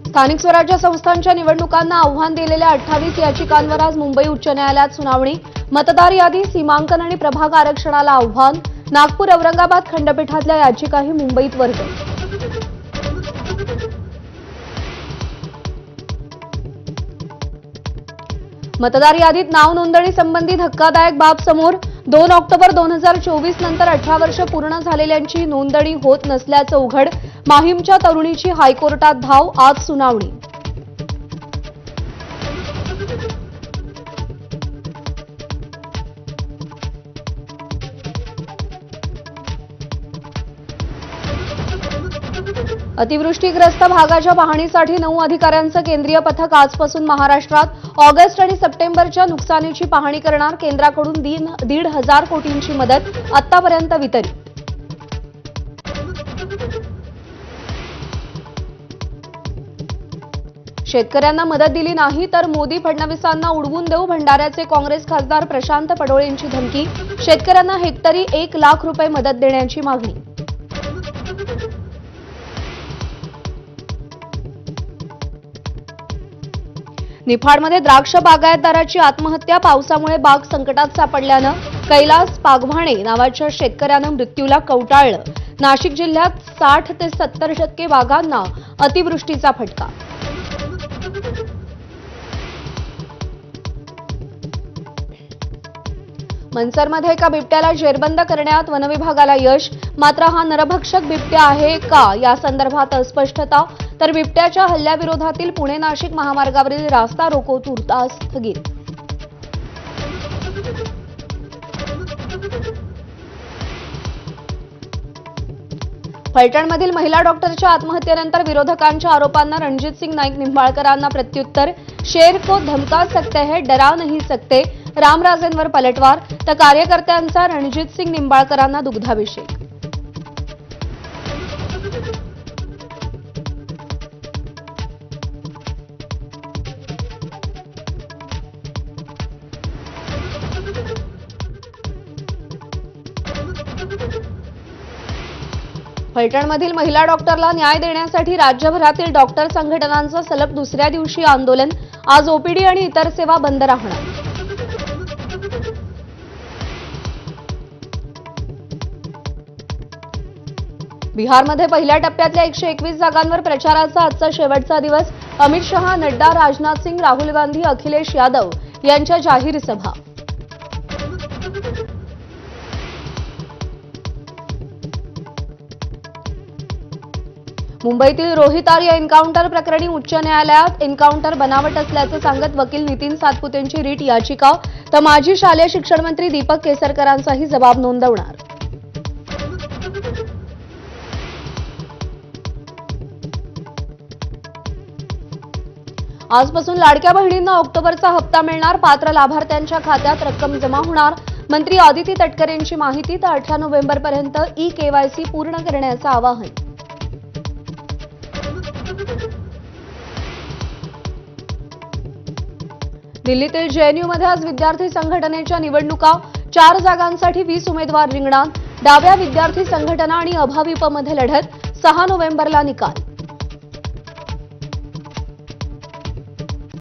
स्थानिक स्वराज्य संस्थांच्या निवडणुकांना आव्हान दिलेल्या 28 याचिकांवर आज मुंबई उच्च न्यायालयात सुनावणी। मतदार यादी, सीमांकन आणि प्रभाग आरक्षणाला आव्हान। नागपूर, औरंगाबाद खंडपीठातल्या याचिकाही मुंबईत वर्ग। मतदार यादीत नाव नोंदणी संबंधी धक्कादायक बाब समोर। 2 ऑक्टोबर 2024 नंतर 18 वर्ष पूर्ण झालेल्यांची नोंदणी होत नसल्याचं उघड। माहीमच्या तरुणीची हायकोर्टात धाव, आज सुनावणी। अतिवृष्टीग्रस्त भागाच्या पाहणीसाठी 9 अधिकाऱ्यांचं केंद्रीय पथक आजपासून महाराष्ट्रात। ऑगस्ट आणि सप्टेंबरच्या नुकसानीची पाहणी करणार। केंद्राकडून 1,500 कोटींची मदत आतापर्यंत वितरित। शेतकऱ्यांना मदत दिली नाही तर मोदी फडणवीसांना उडवून देऊ, भंडाऱ्याचे काँग्रेस खासदार प्रशांत पडोळेंची धमकी। शेतकऱ्यांना हेक्टरी 1 लाख रुपये मदत देण्याची मागणी। निफाडमध्ये द्राक्ष बागायतदाराची आत्महत्या। पावसामुळे बाग संकटात सापडल्यानं कैलास पागव्हाणे नावाच्या शेतकऱ्यानं मृत्यूला कवटाळलं। नाशिक जिल्ह्यात 60 ते 70% बागांना अतिवृष्टीचा फटका। मनसरमध्ये एका बिबट्याला जेरबंद करण्यात वनविभागाला यश। मात्र हा नरभक्षक बिबट्या आहे का या संदर्भात अस्पष्टता। तर बिबट्याच्या हल्ल्याविरोधातील पुणे-नाशिक महामार्गावरील रास्ता रोको तुर्तास स्थगित। फलटणमधील महिला डॉक्टरच्या आत्महत्येनंतर विरोधकांच्या आरोपांना रणजित सिंग नाईक निंबाळकरांना प्रत्युत्तर। शेर को धमका सकते हैं, डरा नहीं सकते। रामराजेंवर पलटवार। तर कार्यकर्त्यांचा रणजित सिंग निंबाळकरांना दुग्धाभिषेक। फलटणमधील महिला डॉक्टरला न्याय देण्यासाठी राज्यभरातील डॉक्टर संघटनांचं सलग दुसऱ्या दिवशी आंदोलन। आज ओपीडी आणि इतर सेवा बंद राहणार। बिहारमध्ये पहिल्या टप्प्यातल्या 121 जागांवर प्रचाराचा आजचा शेवटचा दिवस। अमित शहा, नड्डा, राजनाथ सिंग, राहुल गांधी, अखिलेश यादव यांच्या जाहीर सभा। मुंबईतील रोहितार या एन्काउंटर प्रकरणी उच्च न्यायालयात एन्काउंटर बनावट असल्याचं सांगत वकील नितीन सातपुतेंची रीट याचिका। तर माजी शालेय शिक्षण मंत्री दीपक केसरकरांचाही जबाब नोंदवणार। आजपासून लाडक्या बहिणींना ऑक्टोबरचा हप्ता मिळणार। पात्र लाभार्थ्यांच्या खात्यात रक्कम जमा होणार। मंत्री आदिती तटकरेंची माहिती। तर 18 नोव्हेंबरपर्यंत ई-केवायसी पूर्ण करण्याचं आवाहन। दिल्लीतील जेएनयूमध्ये आज विद्यार्थी संघटनेच्या निवडणुका। 4 जागांसाठी 20 उमेदवार रिंगणात। डाव्या विद्यार्थी संघटना आणि अभाविपमध्ये लढत। 6 नोव्हेंबरला निकाल।